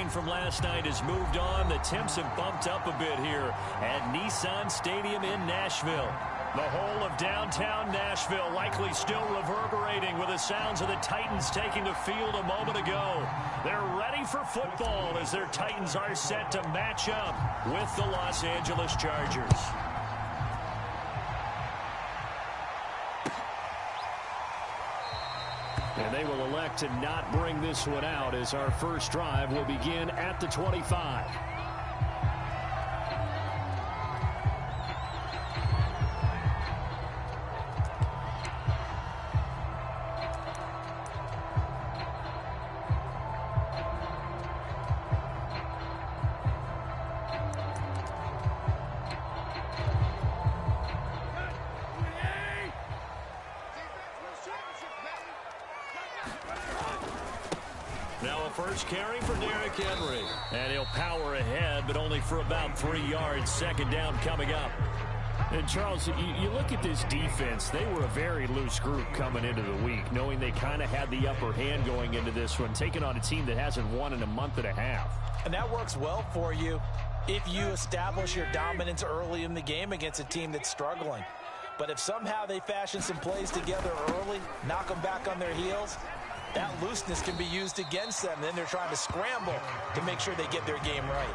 rain from last night has moved on. The temps have bumped up a bit here at Nissan Stadium in Nashville. The whole of downtown Nashville likely still reverberating with the sounds of the Titans taking the field a moment ago. They're ready for football as their Titans are set to match up with the Los Angeles Chargers. And they will elect to not bring this one out as our first drive will begin at the 25. Now a first carry for Derrick Henry. And he'll power ahead, but only for about 3 yards. Second down coming up. And, Charles, you look at this defense. They were a very loose group coming into the week, knowing they kind of had the upper hand going into this one, taking on a team that hasn't won in a month and a half. And that works well for you if you establish your dominance early in the game against a team that's struggling. But if somehow they fashion some plays together early, knock them back on their heels, that looseness can be used against them. Then they're trying to scramble to make sure they get their game right.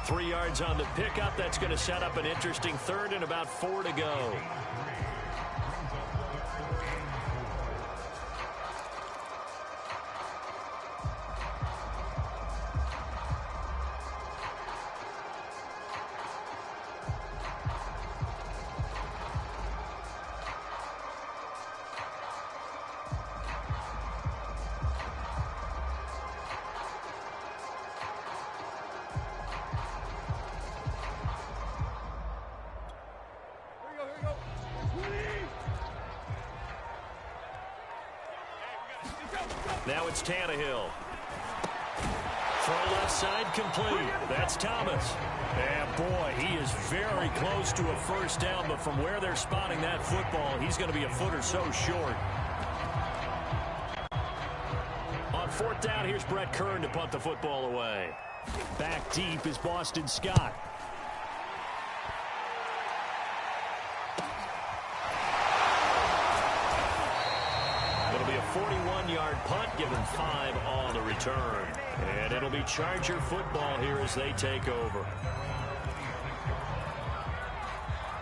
3 yards on the pickup. That's going to set up an interesting third and about 4 to go. Now it's Tannehill. Throw left side complete. That's Thomas. And boy, he is very close to a first down, but from where they're spotting that football, he's going to be a foot or so short. On fourth down, here's Brett Kern to punt the football away. Back deep is Boston Scott. It'll be a 41-yard punt, given 5 on the return. And it'll be Charger football here as they take over.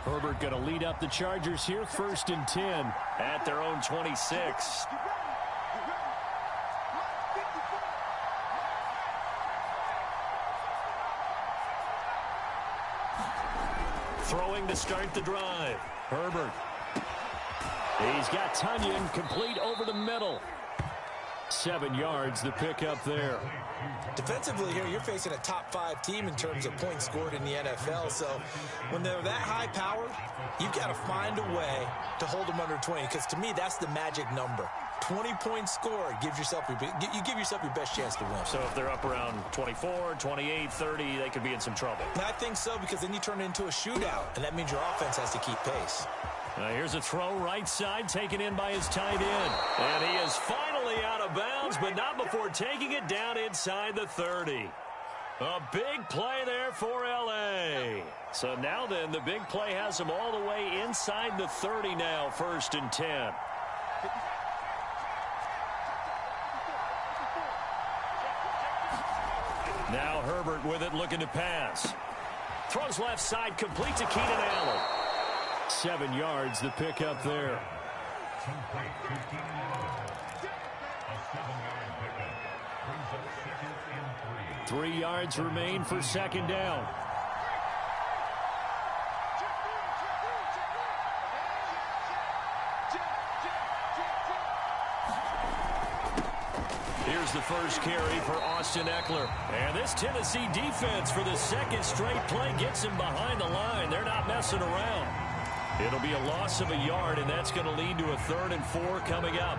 Herbert going to lead up the Chargers here, 1st and 10 at their own 26. Throwing to start the drive. Herbert. He's got Tunyon complete over the middle. 7 yards, the pickup there. Defensively here, you're facing a top 5 team in terms of points scored in the NFL. So when they're that high powered, you've got to find a way to hold them under 20. Because to me, that's the magic number. 20 points scored gives yourself you give yourself your best chance to win. So if they're up around 24, 28, 30, they could be in some trouble. And I think so, because then you turn it into a shootout, and that means your offense has to keep pace. Here's a throw right side, taken in by his tight end. And he is finally out of bounds, but not before taking it down inside the 30. A big play there for L.A. So now then, the big play has him all the way inside the 30 now, 1st and 10. Now Herbert with it, looking to pass. Throws left side, complete to Keenan Allen. 7 yards, the pickup there. 3 yards remain for second down. Here's the first carry for Austin Eckler. And this Tennessee defense for the second straight play gets him behind the line. They're not messing around. It'll be a loss of a yard, and that's going to lead to a 3rd and 4 coming up.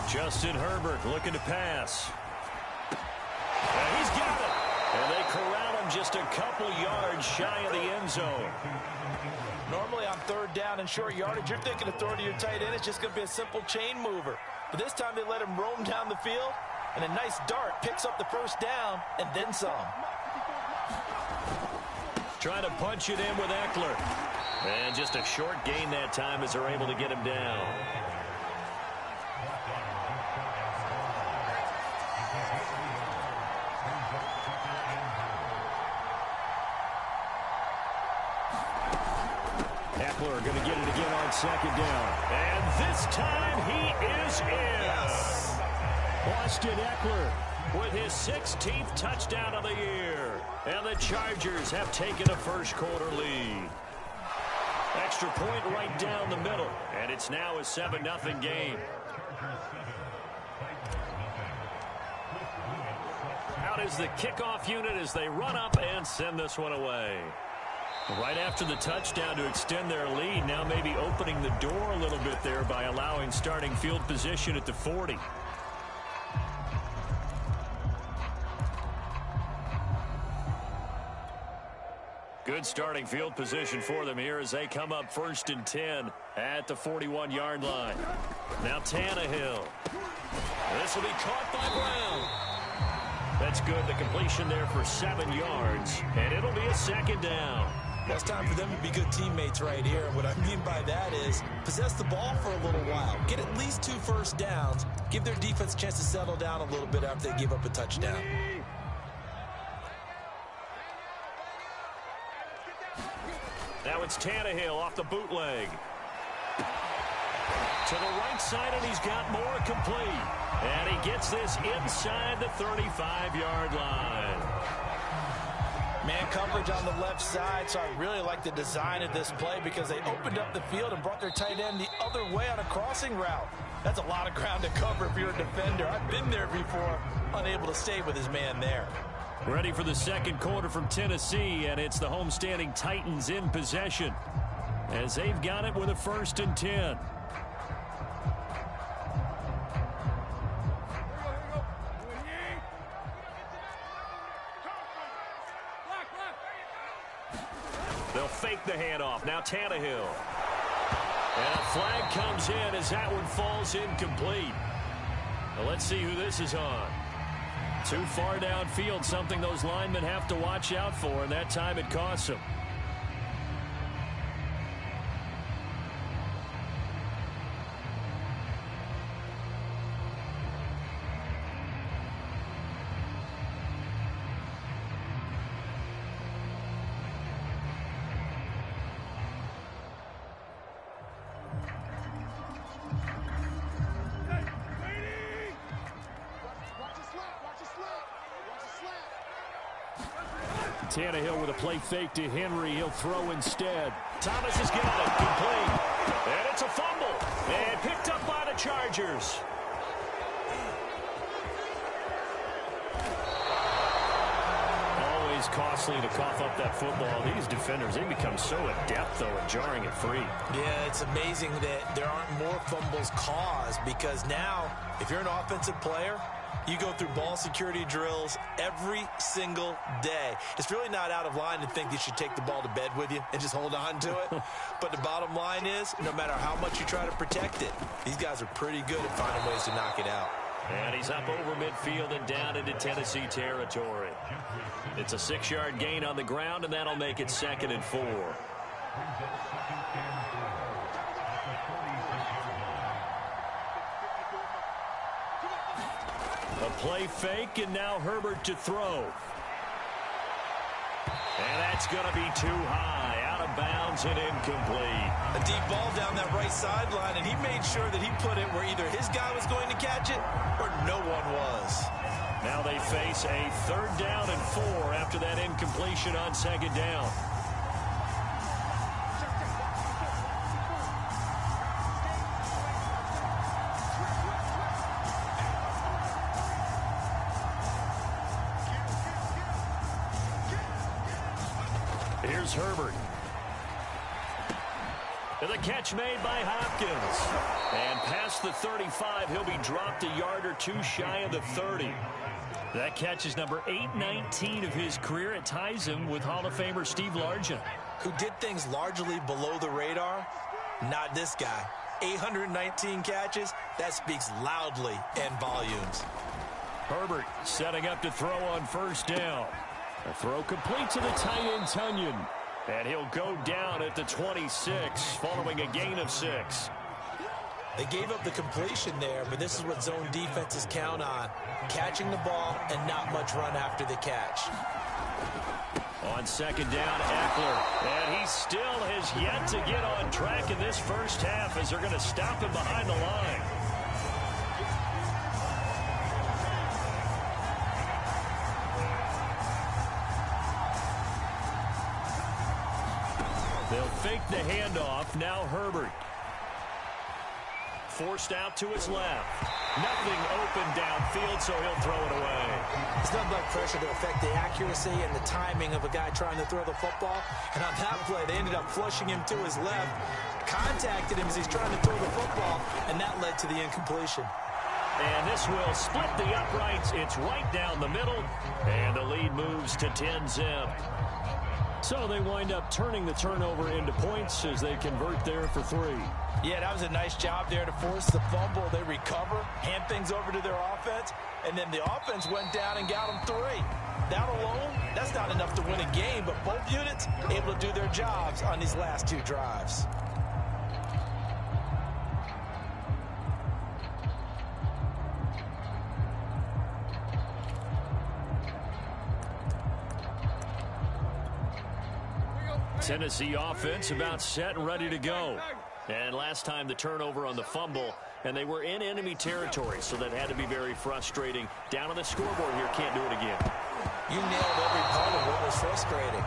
Justin Herbert looking to pass. And he's got it. And they corral him just a couple yards shy of the end zone. Normally on third down and short yardage, you're thinking of throwing to your tight end. It's just going to be a simple chain mover. But this time they let him roam down the field, and a nice dart picks up the first down and then some. Trying to punch it in with Eckler. And just a short gain that time as they're able to get him down. Eckler going to get it again on second down. And this time he is in. Yes. Austin Eckler with his 16th touchdown of the year. And the Chargers have taken a first-quarter lead. Extra point right down the middle. And it's now a 7-0 game. Out is the kickoff unit as they run up and send this one away. Right after the touchdown to extend their lead, now maybe opening the door a little bit there by allowing starting field position at the 40. Good starting field position for them here as they come up 1st and 10 at the 41-yard line. Now Tannehill. This will be caught by Brown. That's good. The completion there for 7 yards, and it'll be a second down. Well, it's time for them to be good teammates right here. And what I mean by that is possess the ball for a little while. Get at least 2 first downs. Give their defense a chance to settle down a little bit after they give up a touchdown. Now it's Tannehill off the bootleg. To the right side, and he's got more complete. And he gets this inside the 35-yard line. Man coverage on the left side, so I really like the design of this play because they opened up the field and brought their tight end the other way on a crossing route. That's a lot of ground to cover if you're a defender. I've been there before, unable to stay with his man there. Ready for the second quarter from Tennessee, and it's the homestanding Titans in possession as they've got it with a 1st and 10. They'll fake the handoff. Now Tannehill. And a flag comes in as that one falls incomplete. Now let's see who this is on. Too far downfield, something those linemen have to watch out for, and that time it costs them. Tannehill with a play fake to Henry. He'll throw instead. Thomas is getting it complete. And it's a fumble. And picked up by the Chargers. Always costly to cough up that football. These defenders, they become so adept, though, at jarring it free. Yeah, it's amazing that there aren't more fumbles caused because now, if you're an offensive player, you go through ball security drills every single day. It's really not out of line to think you should take the ball to bed with you and just hold on to it. But the bottom line is, no matter how much you try to protect it, these guys are pretty good at finding ways to knock it out. And he's up over midfield and down into Tennessee territory. It's a 6-yard gain on the ground, and that'll make it 2nd and 4. A play fake, and now Herbert to throw. And that's going to be too high, out of bounds and incomplete. A deep ball down that right sideline, and he made sure that he put it where either his guy was going to catch it or no one was. Now they face a 3rd down and 4 after that incompletion on 2nd down. Here's Herbert. And the catch made by Hopkins. And past the 35, he'll be dropped a yard or two shy of the 30. That catch is number 819 of his career. It ties him with Hall of Famer Steve Largent, who did things largely below the radar. Not this guy. 819 catches, that speaks loudly in volumes. Herbert setting up to throw on first down. A throw complete to the tight end, Tunyon. And he'll go down at the 26 following a gain of 6. They gave up the completion there, but this is what zone defenses count on. Catching the ball and not much run after the catch. On second down, Eckler. And he still has yet to get on track in this first half as they're going to stop him behind the line. They'll fake the handoff. Now Herbert. Forced out to his left. Nothing open downfield, so he'll throw it away. It's nothing like pressure to affect the accuracy and the timing of a guy trying to throw the football. And on that play, they ended up flushing him to his left, contacted him as he's trying to throw the football, and that led to the incompletion. And this will split the uprights. It's right down the middle, and the lead moves to 10-zip. So they wind up turning the turnover into points as they convert there for 3. Yeah, that was a nice job there to force the fumble. They recover, hand things over to their offense, and then the offense went down and got them 3. That alone, that's not enough to win a game, but both units able to do their jobs on these last 2 drives. Tennessee offense about set and ready to go. And last time the turnover on the fumble, and they were in enemy territory, so that had to be very frustrating. Down on the scoreboard here, can't do it again. You nailed every part of what was frustrating.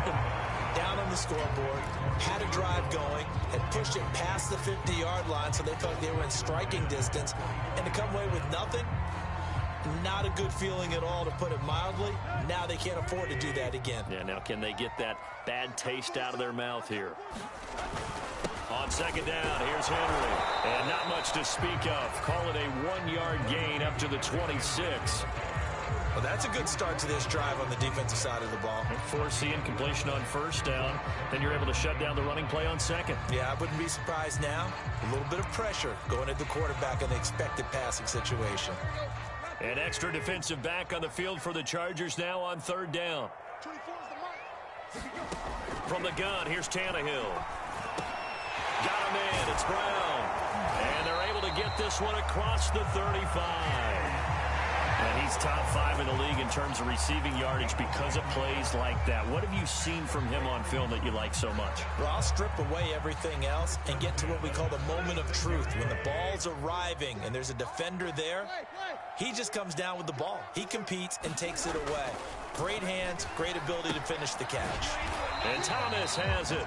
Down on the scoreboard, had a drive going, had pushed it past the 50-yard line, so they felt they were in striking distance, and to come away with nothing, not a good feeling at all, to put it mildly. Now they can't afford to do that again. Yeah, now can they get that bad taste out of their mouth here? On second down, here's Henry. And not much to speak of. Call it a 1-yard gain up to the 26. Well, that's a good start to this drive on the defensive side of the ball. Force the incompletion on first down. Then you're able to shut down the running play on second. Yeah, I wouldn't be surprised now. A little bit of pressure going at the quarterback in the expected passing situation. An extra defensive back on the field for the Chargers now on third down. From the gun, here's Tannehill. Got him in. It's Brown. And they're able to get this one across the 35. And he's top 5 in the league in terms of receiving yardage because of plays like that. What have you seen from him on film that you like so much? Well, I'll strip away everything else and get to what we call the moment of truth. When the ball's arriving and there's a defender there, he just comes down with the ball. He competes and takes it away. Great hands, great ability to finish the catch. And Thomas has it.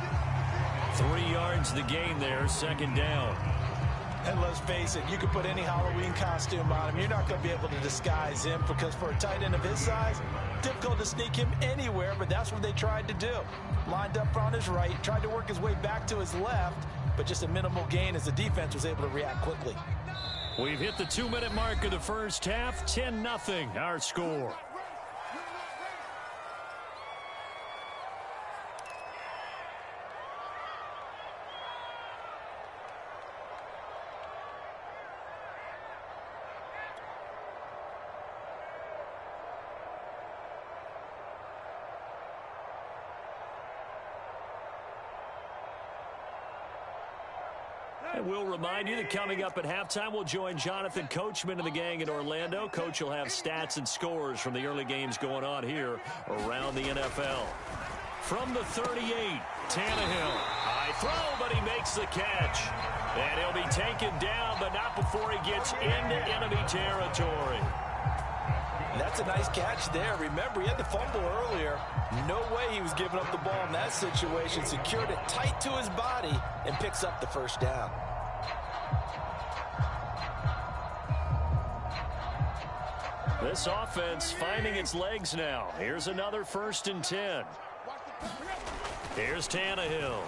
3 yards the gain there, second down. And let's face it, you can put any Halloween costume on him. You're not going to be able to disguise him because for a tight end of his size, difficult to sneak him anywhere, but that's what they tried to do. Lined up on his right, tried to work his way back to his left, but just a minimal gain as the defense was able to react quickly. We've hit the 2-minute mark of the first half. 10-0 our score. And we'll remind you that coming up at halftime, we'll join Jonathan Coachman and the gang in Orlando. Coach will have stats and scores from the early games going on here around the NFL. From the 38, Tannehill. High throw, but he makes the catch. And he'll be taken down, but not before he gets into enemy territory. That's a nice catch there. Remember, he had the fumble earlier. No way he was giving up the ball in that situation. Secured it tight to his body and picks up the first down. This offense finding its legs now. Here's another 1st and 10. Here's Tannehill.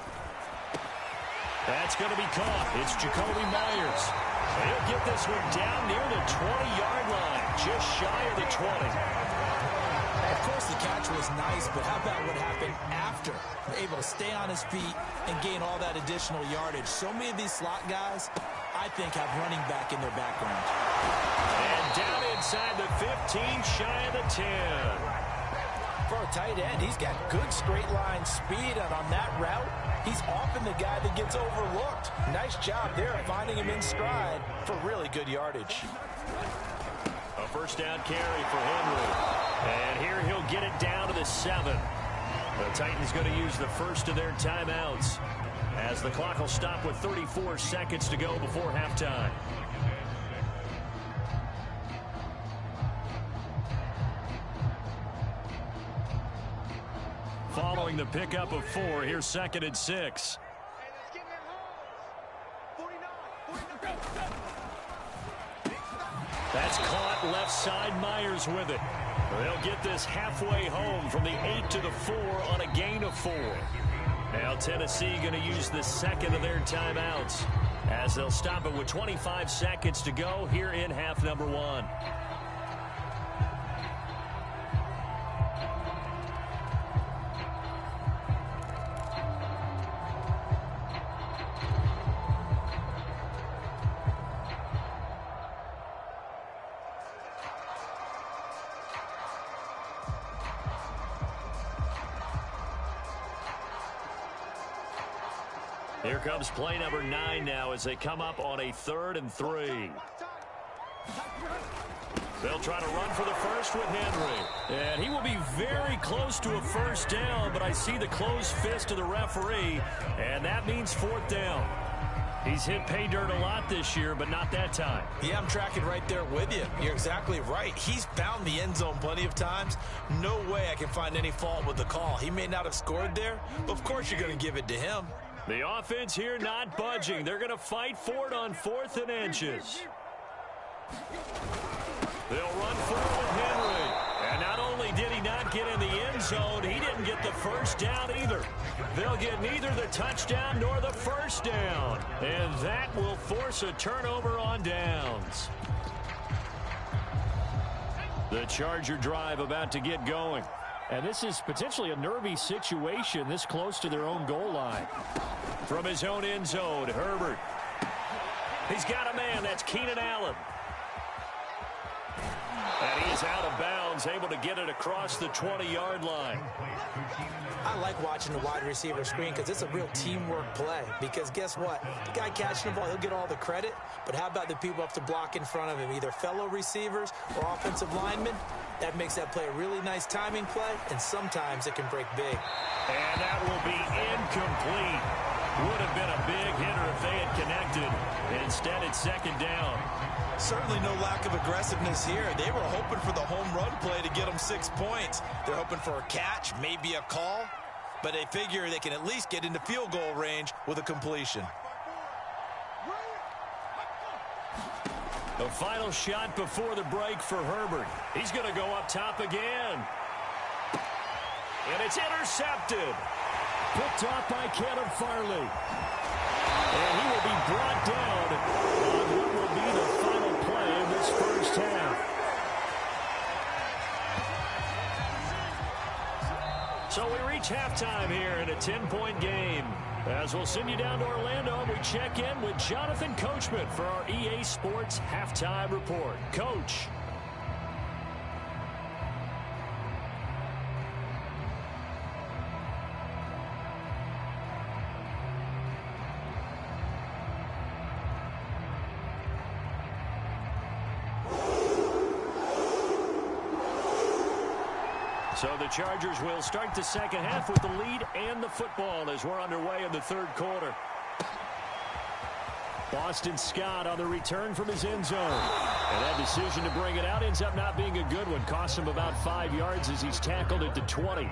That's going to be caught. It's Jacoby Myers. He'll get this one down near the 20-yard line, just shy of the 20. Of course, the catch was nice, but how about what happened after? Able to stay on his feet and gain all that additional yardage. So many of these slot guys, I think, have running back in their background. And down inside the 15, shy of the 10. For a tight end, he's got good straight line speed, and on that route, he's often the guy that gets overlooked. Nice job there finding him in stride for really good yardage. A first down carry for Henry. And here he'll get it down to the 7. The Titans going to use the first of their timeouts as the clock will stop with 34 seconds to go before halftime. Following the pickup of 4, here's 2nd and 6. That's caught left side. Myers with it. They'll get this halfway home from the 8 to the 4 on a gain of 4. Now Tennessee going to use the second of their timeouts as they'll stop it with 25 seconds to go here in half number 1. Here comes play number 9 now as they come up on a 3rd and 3. They'll try to run for the first with Henry. And he will be very close to a first down, but I see the closed fist of the referee, and that means 4th down. He's hit pay dirt a lot this year, but not that time. Yeah, I'm tracking right there with you. You're exactly right. He's found the end zone plenty of times. No way I can find any fault with the call. He may not have scored there, but of course you're going to give it to him. The offense here not budging. They're going to fight for it on 4th and inches. They'll run for it with Henry. And not only did he not get in the end zone, he didn't get the first down either. They'll get neither the touchdown nor the first down. And that will force a turnover on downs. The Charger drive about to get going. And this is potentially a nervy situation this close to their own goal line. From his own end zone, Herbert. He's got a man. That's Keenan Allen. And he is out of bounds, able to get it across the 20-yard line. I like watching the wide receiver screen because it's a real teamwork play. Because guess what? The guy catching the ball, he'll get all the credit. But how about the people up to block in front of him, either fellow receivers or offensive linemen? That makes that play a really nice timing play, and sometimes it can break big. And that will be incomplete. Would have been a big hitter if they had connected. Instead, it's 2nd down. Certainly no lack of aggressiveness here. They were hoping for the home run play to get them 6 points. They're hoping for a catch, maybe a call, but they figure they can at least get into field goal range with a completion. The final shot before the break for Herbert. He's going to go up top again. And it's intercepted. Picked off by Kenneth Farley. And he will be brought down on what will be the final play of this first half. So we reach halftime here in a 10-point game. As we'll send you down to Orlando, we check in with Jonathan Coachman for our EA Sports Halftime Report. Coach. So the Chargers will start the second half with the lead and the football as we're underway in the 3rd quarter. Boston Scott on the return from his end zone. And that decision to bring it out ends up not being a good one. Costs him about 5 yards as he's tackled at the 20.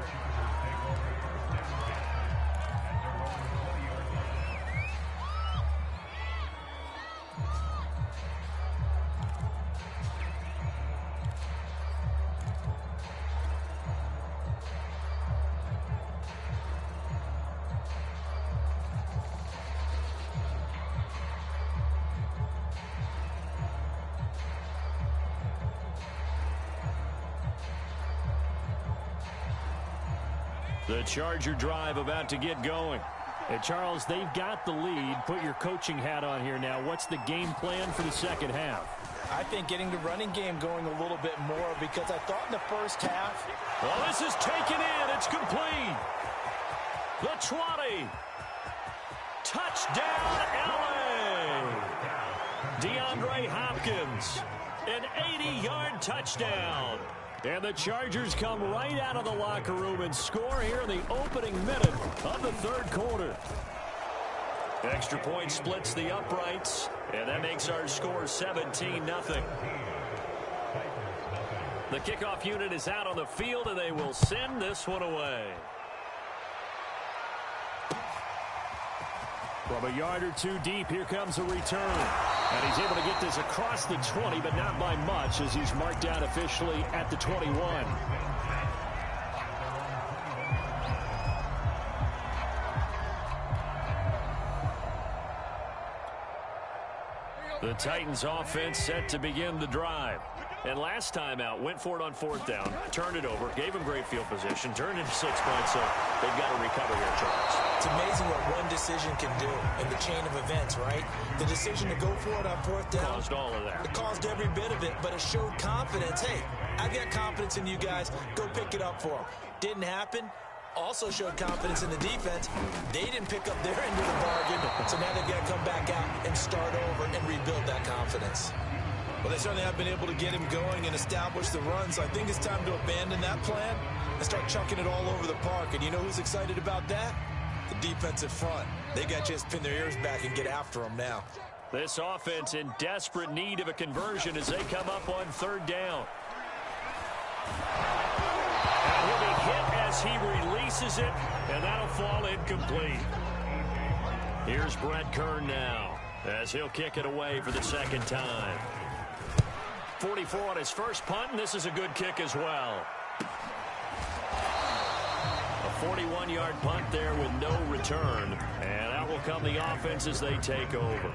The Charger drive about to get going. Hey, Charles, they've got the lead. Put your coaching hat on here now. What's the game plan for the second half? I think getting the running game going a little bit more, because I thought in the first half. Well, this is taken in. It's complete. The 20. Touchdown, L.A. DeAndre Hopkins, an 80-yard touchdown. And the Chargers come right out of the locker room and score here in the opening minute of the third quarter. Extra point splits the uprights, and that makes our score 17-0. The kickoff unit is out on the field, and they will send this one away. From a yard or two deep, here comes a return. And he's able to get this across the 20, but not by much, as he's marked down officially at the 21. The Titans offense set to begin the drive. And last time out, went for it on fourth down, turned it over, gave him great field position, turned into 6 points, so they've got to recover here, Charles. It's amazing what one decision can do in the chain of events, right? The decision to go for it on fourth down. Caused all of that. It caused every bit of it, but it showed confidence. Hey, I got confidence in you guys. Go pick it up for them. Didn't happen. Also showed confidence in the defense. They didn't pick up their end of the bargain, so now they've got to come back out and start over and rebuild that confidence. Well, they certainly have been able to get him going and establish the run, so I think it's time to abandon that plan and start chucking it all over the park. And you know who's excited about that? The defensive front. They got to just pin their ears back and get after them now. This offense in desperate need of a conversion as they come up on third down. And he'll be hit as he releases it, and that'll fall incomplete. Here's Brett Kern now as he'll kick it away for the second time. 44 on his first punt, and this is a good kick as well. A 41-yard punt there with no return, and out will come the offense as they take over.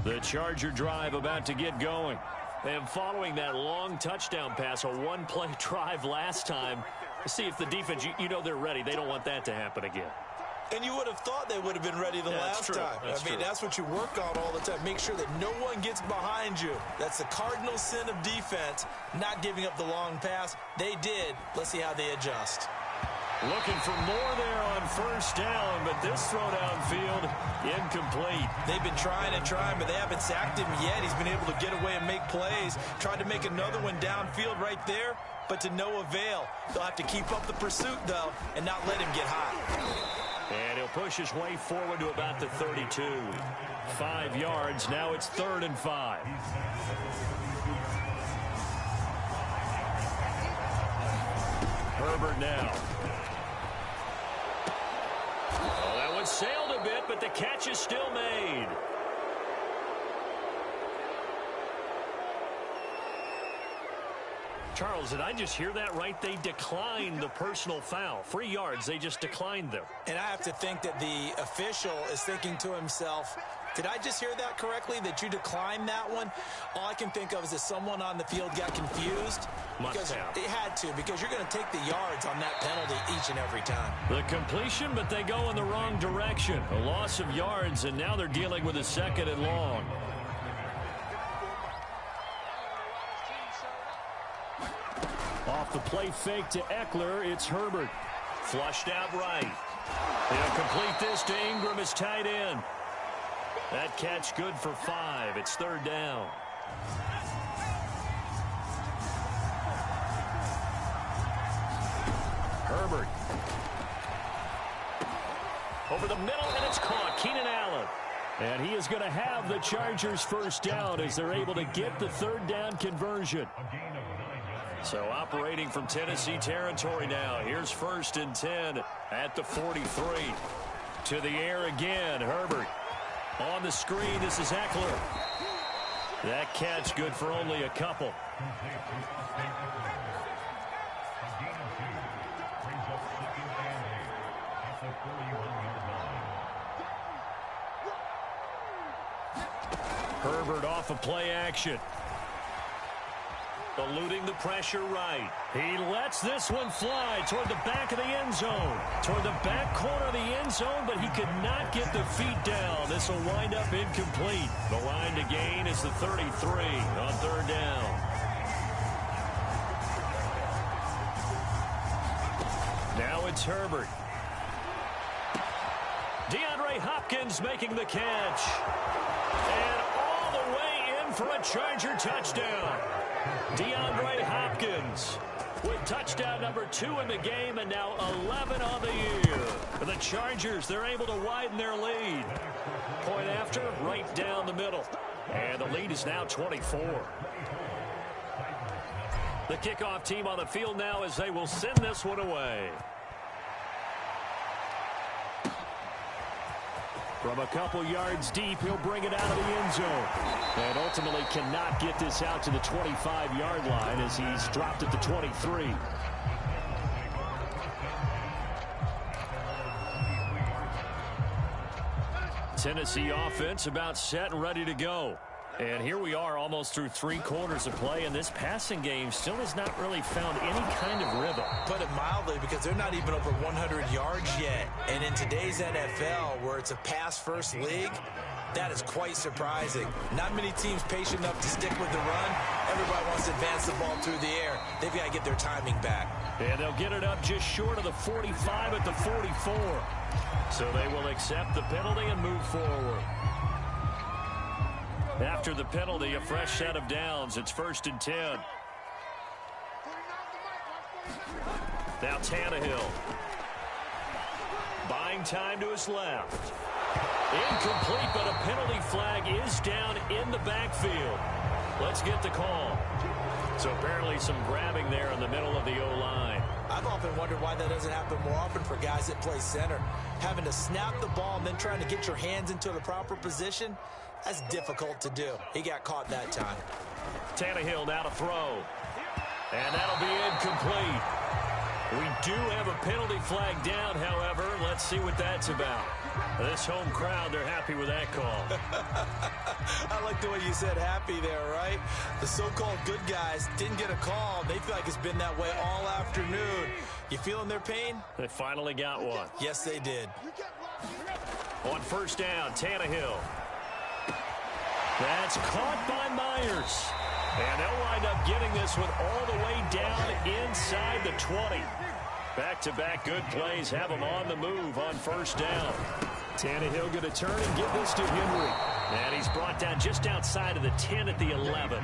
The Charger drive about to get going. And following that long touchdown pass, a one-play drive last time, see if the defense, you know they're ready. They don't want that to happen again. And you would have thought they would have been ready the last time. That's what you work on all the time. Make sure that no one gets behind you. That's the cardinal sin of defense, not giving up the long pass. They did. Let's see how they adjust. Looking for more there on first down, but this throw downfield, incomplete. They've been trying and trying, but they haven't sacked him yet. He's been able to get away and make plays. Tried to make another one downfield right there, but to no avail. They'll have to keep up the pursuit, though, and not let him get hot. And he'll push his way forward to about the 32. 5 yards. Now it's 3rd and 5. Herbert now. Oh, that one sailed a bit, but the catch is still made. Charles, did I just hear that right? They declined the personal foul. 3 yards, they just declined them. And I have to think that the official is thinking to himself, did I just hear that correctly, that you declined that one? All I can think of is that someone on the field got confused. Must have. It had to, because you're going to take the yards on that penalty each and every time. The completion, but they go in the wrong direction. A loss of yards, and now they're dealing with a 2nd and long. Off the play fake to Eckler, it's Herbert. Flushed out right. He'll complete this to Ingram as tight end. That catch good for 5. It's 3rd down. Herbert. Over the middle, and it's caught. Keenan Allen. And he is going to have the Chargers first down as they're able to get the 3rd down conversion. So operating from Tennessee territory now. Here's 1st and 10 at the 43. To the air again, Herbert. On the screen, this is Eckler. That catch good for only a couple. Herbert off of play action. Eluding the pressure right. He lets this one fly toward the back of the end zone. Toward the back corner of the end zone, but he could not get the feet down. This will wind up incomplete. The line to gain is the 33 on third down. Now it's Herbert. DeAndre Hopkins making the catch. And all the way in for a Charger touchdown. DeAndre Hopkins with touchdown number 2 in the game and now 11 on the year. For the Chargers, they're able to widen their lead. Point after, right down the middle. And the lead is now 24. The kickoff team on the field now as they will send this one away. From a couple yards deep, he'll bring it out of the end zone. And ultimately cannot get this out to the 25-yard line as he's dropped at the 23. Tennessee offense about set and ready to go. And here we are almost through 3 quarters of play, and this passing game still has not really found any kind of rhythm. Put it mildly, because they're not even over 100 yards yet. And in today's NFL, where it's a pass-first league, that is quite surprising. Not many teams patient enough to stick with the run. Everybody wants to advance the ball through the air. They've got to get their timing back. And they'll get it up just short of the 45 at the 44. So they will accept the penalty and move forward. After the penalty, a fresh set of downs. It's 1st and 10. Now Tannehill. Buying time to his left. Incomplete, but a penalty flag is down in the backfield. Let's get the call. So apparently some grabbing there in the middle of the O-line. I've often wondered why that doesn't happen more often for guys that play center. Having to snap the ball and then trying to get your hands into the proper position, that's difficult to do. He got caught that time. Tannehill now to throw. And that'll be incomplete. We do have a penalty flag down, however. Let's see what that's about. This home crowd, they're happy with that call. I like the way you said happy there, right? The so-called good guys didn't get a call. They feel like it's been that way all afternoon. You feeling their pain? They finally got one. Yes, they did. On 1st down, Tannehill. That's caught by Myers. And they'll wind up getting this one all the way down inside the 20. Back-to-back good plays have them on the move on 1st down. Tannehill going to turn and give this to Henry. And he's brought down just outside of the 10 at the 11.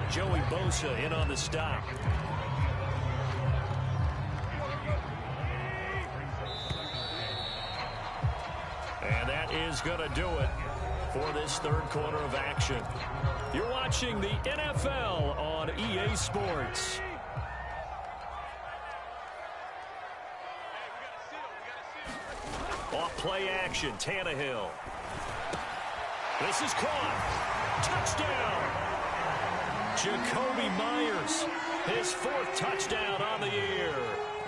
Joey Bosa in on the stop. And that is going to do it for this 3rd quarter of action. You're watching the NFL on EA Sports. Off play action, Tannehill. This is caught. Touchdown. Jacoby Myers, his 4th touchdown on the year.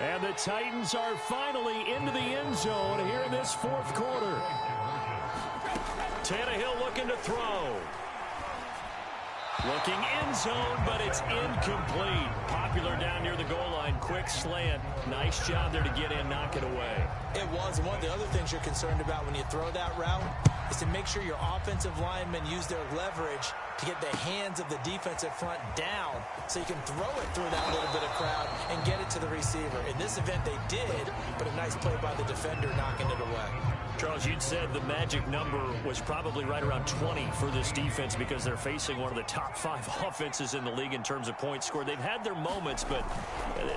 And the Titans are finally into the end zone here in this 4th quarter. Tannehill looking to throw. Looking end zone, but it's incomplete. Popular down near the goal line. Quick slant. Nice job there to get in, knock it away. It was. And one of the other things you're concerned about when you throw that route is to make sure your offensive linemen use their leverage to get the hands of the defensive front down so you can throw it through that little bit of crowd and get it to the receiver. In this event, they did, but a nice play by the defender knocking it away. Charles, you'd said the magic number was probably right around 20 for this defense because they're facing one of the top 5 offenses in the league in terms of points scored. They've had their moments, but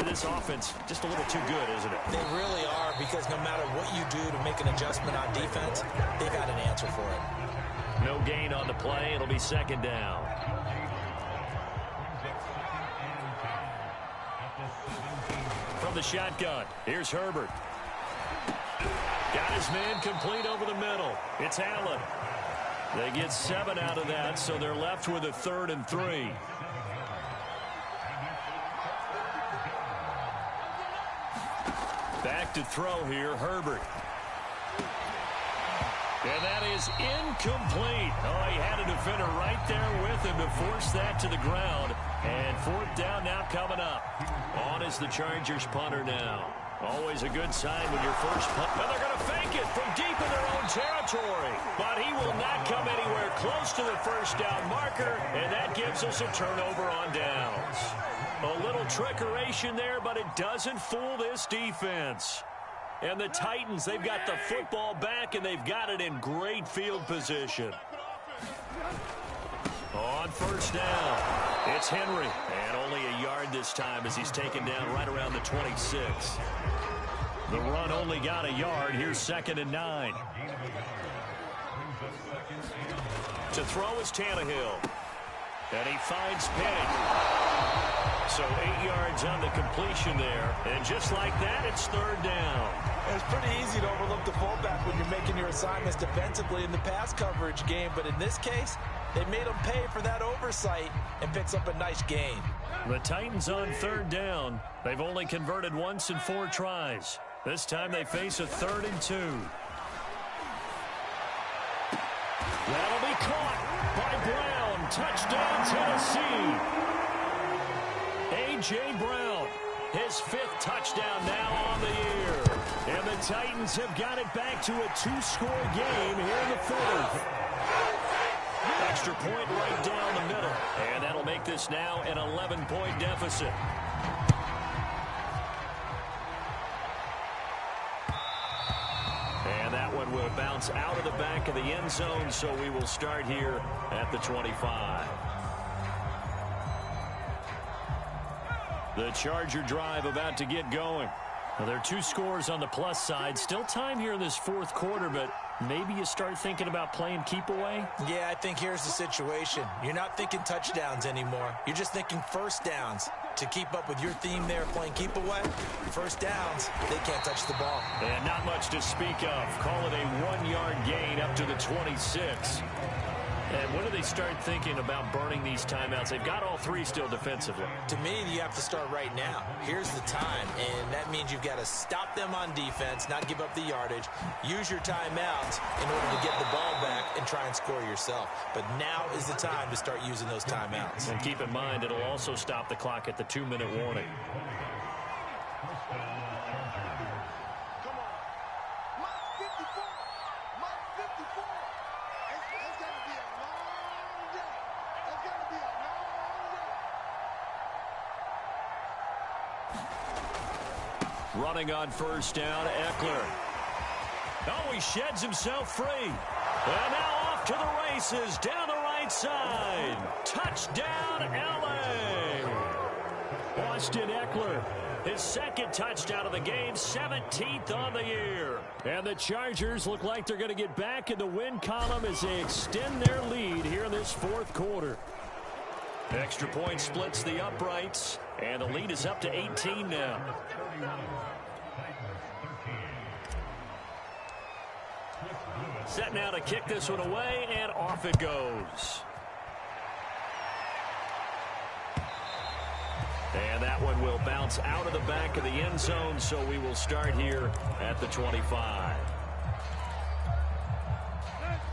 this offense just a little too good, isn't it? They really are, because no matter what you do to make an adjustment on defense, they've got an answer for it. No gain on the play. It'll be 2nd down. From the shotgun, here's Herbert. Got his man complete over the middle. It's Allen. They get 7 out of that, so they're left with a 3rd and 3. Back to throw here, Herbert. And that is incomplete. Oh, he had a defender right there with him to force that to the ground. And fourth down now coming up. On is the Chargers punter now. Always a good sign when your first punt. And they're going to fake it from deep in their own territory. But he will not come anywhere close to the first down marker. And that gives us a turnover on downs. A little trickeration there, but it doesn't fool this defense. And the Titans, they've got the football back, and they've got it in great field position. On first down, it's Henry. And only a yard this time as he's taken down right around the 26. The run only got a yard. Here's 2nd and 9. To throw is Tannehill. And he finds Penny. So 8 yards on the completion there. And just like that, it's 3rd down. It's pretty easy to overlook the fullback when you're making your assignments defensively in the pass coverage game. But in this case, they made him pay for that oversight and picks up a nice gain. The Titans on 3rd down. They've only converted once in 4 tries. This time they face a 3rd and 2. That'll be caught by Brown. Touchdown, Tennessee. A.J. Brown, his 5th touchdown now on the year. And the Titans have got it back to a 2-score game here in the 4th. Extra point right down the middle. And that'll make this now an 11-point deficit. And that one will bounce out of the back of the end zone, so we will start here at the 25. The Charger drive about to get going. Well, there are 2 scores on the plus side. Still time here in this 4th quarter, but maybe you start thinking about playing keep away? Yeah, I think here's the situation. You're not thinking touchdowns anymore. You're just thinking first downs. To keep up with your theme there, playing keep away, first downs, they can't touch the ball. And not much to speak of. Call it a 1-yard gain up to the 26. And when do they start thinking about burning these timeouts? They've got all 3 still defensively. To me, you have to start right now. Here's the time, and that means you've got to stop them on defense, not give up the yardage, use your timeouts in order to get the ball back and try and score yourself. But now is the time to start using those timeouts. And keep in mind, it'll also stop the clock at the 2-minute warning. Running on first down, Eckler. Oh, he sheds himself free. And now off to the races, down the right side. Touchdown, L.A. Austin Eckler, his 2nd touchdown of the game, 17th on the year. And the Chargers look like they're going to get back in the win column as they extend their lead here in this 4th quarter. Extra point splits the uprights, and the lead is up to 18 now. Set now to kick this one away, and off it goes. And that one will bounce out of the back of the end zone, so we will start here at the 25.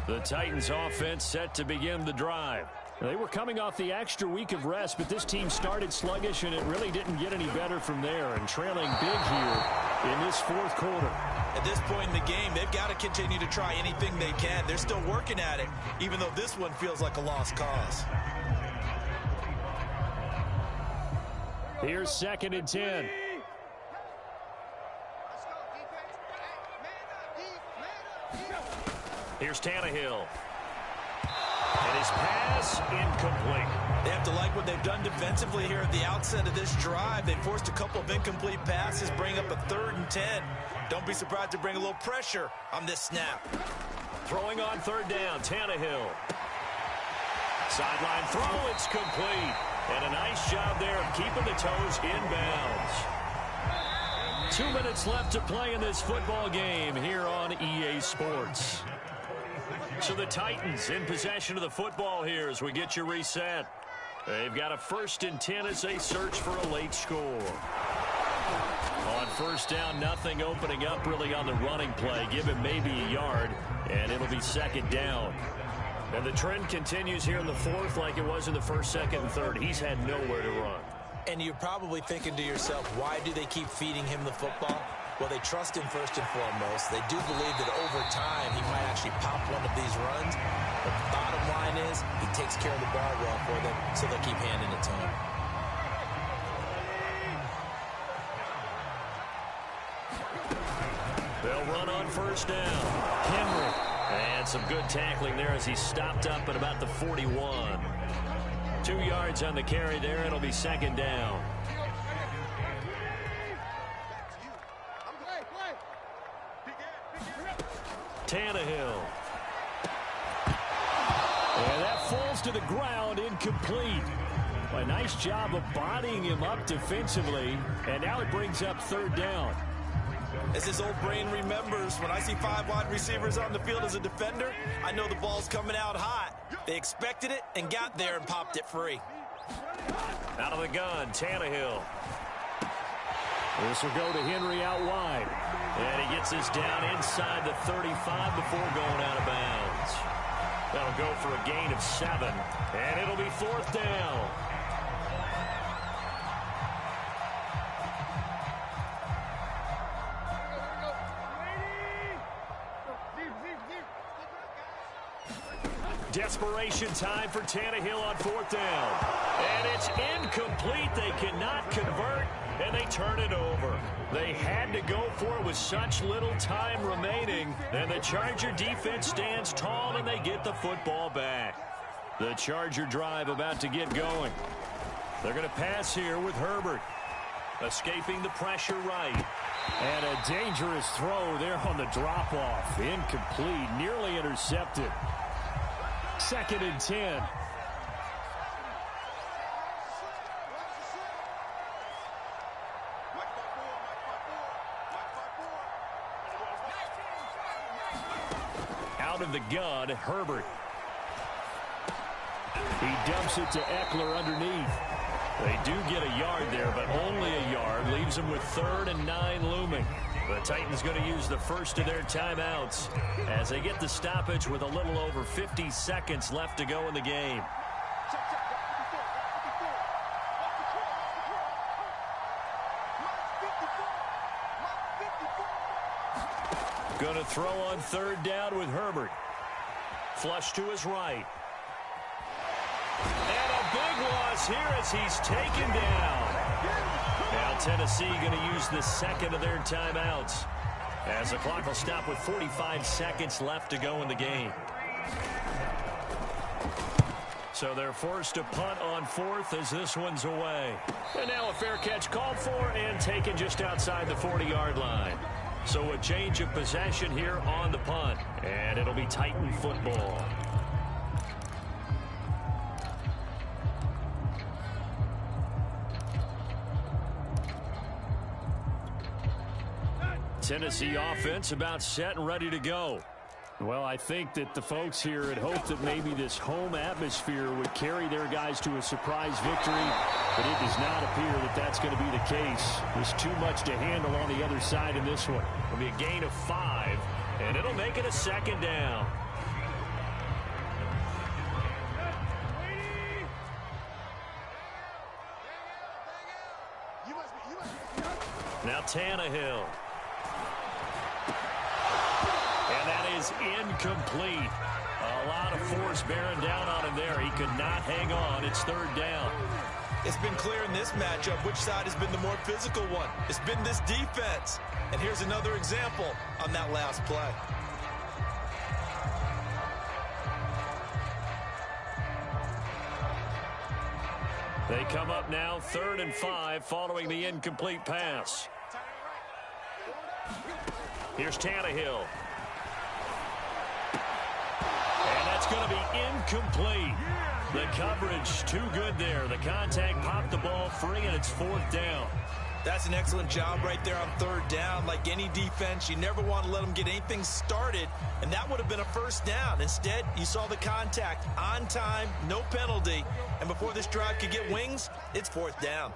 The Titans offense set to begin the drive. They were coming off the extra week of rest, but this team started sluggish, and it really didn't get any better from there, and trailing big here in this 4th quarter. At this point in the game, they've got to continue to try anything they can. They're still working at it, even though this one feels like a lost cause. Here's 2nd and 10. Here's Tannehill. And his pass incomplete. They have to like what they've done defensively here at the outset of this drive. They forced a couple of incomplete passes, bring up a 3rd and 10. Don't be surprised to bring a little pressure on this snap. Throwing on 3rd down, Tannehill. Sideline throw, it's complete. And a nice job there of keeping the toes inbounds. 2 minutes left to play in this football game here on EA Sports. So the Titans in possession of the football here as we get you reset. They've got a 1st and 10 as they search for a late score. On first down, nothing opening up really on the running play. Give him maybe a yard. and it'll be second down. And the trend continues here in the fourth like it was in the first, second, and third. He's had nowhere to run. And you're probably thinking to yourself, why do they keep feeding him the football? Well, they trust him first and foremost. They do believe that over time he might actually pop one of these runs. But the bottom line is he takes care of the ball well for them, so they'll keep handing it to him. They'll run on first down. Henry. And some good tackling there as he stopped up at about the 41. 2 yards on the carry there. It'll be second down. Tannehill. And that falls to the ground, incomplete. A nice job of bodying him up defensively. And now it brings up third down. As his old brain remembers, when I see 5 wide receivers on the field as a defender, I know the ball's coming out hot. They expected it and got there and popped it free. Out of the gun, Tannehill. This will go to Henry out wide. And he gets this down inside the 35 before going out of bounds. That'll go for a gain of 7. And it'll be fourth down. Desperation time for Tannehill on fourth down. And it's incomplete. They cannot convert, and they turn it over. They had to go for it with such little time remaining. And the Charger defense stands tall, and they get the football back. The Charger drive about to get going. They're going to pass here with Herbert. Escaping the pressure right. And a dangerous throw there on the drop-off. Incomplete, nearly intercepted. Second and 10. Out of the gun, Herbert. He dumps it to Eckler underneath. They do get a yard there, but only a yard. Leaves them with 3rd and 9 looming. The Titans going to use the first of their timeouts as they get the stoppage with a little over 50 seconds left to go in the game. Going to throw on third down with Herbert. Flush to his right. And a big loss here as he's taken down. Now Tennessee going to use the second of their timeouts as the clock will stop with 45 seconds left to go in the game. So they're forced to punt on fourth as this one's away. And now a fair catch called for and taken just outside the 40-yard line. So a change of possession here on the punt. And it'll be Titan football. Tennessee offense about set and ready to go. Well, I think that the folks here had hoped that maybe this home atmosphere would carry their guys to a surprise victory, but it does not appear that that's going to be the case. There's too much to handle on the other side in this one. It'll be a gain of 5, and it'll make it a second down. Now Tannehill. And that is incomplete. A lot of force bearing down on him there. He could not hang on. It's third down. It's been clear in this matchup which side has been the more physical one. It's been this defense. And here's another example on that last play. They come up now 3rd and 5 following the incomplete pass. Here's Tannehill. And that's going to be incomplete. The coverage too good there. The contact popped the ball free, and it's 4th down. That's an excellent job right there on 3rd down. Like any defense, you never want to let them get anything started, and that would have been a 1st down. Instead, you saw the contact on time, no penalty, and before this drive could get wings, it's 4th down.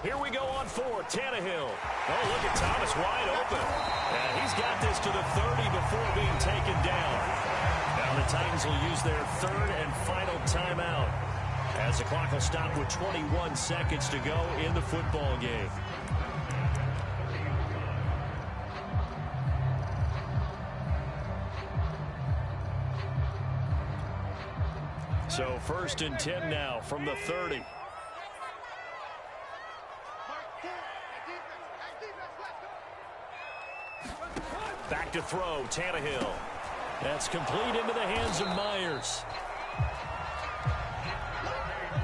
Here we go on 4, Tannehill. Oh, look at Thomas wide open. And he's got this to the 30 before being taken down. Now the Titans will use their third and final timeout as the clock will stop with 21 seconds to go in the football game. So 1st and 10 now from the 30. Back to throw, Tannehill. That's complete into the hands of Myers.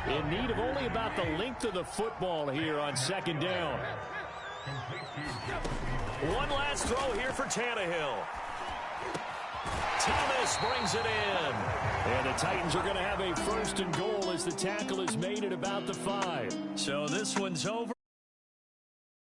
In need of only about the length of the football here on 2nd down. One last throw here for Tannehill. Thomas brings it in. And the Titans are going to have a 1st and goal as the tackle is made at about the 5. So this one's over.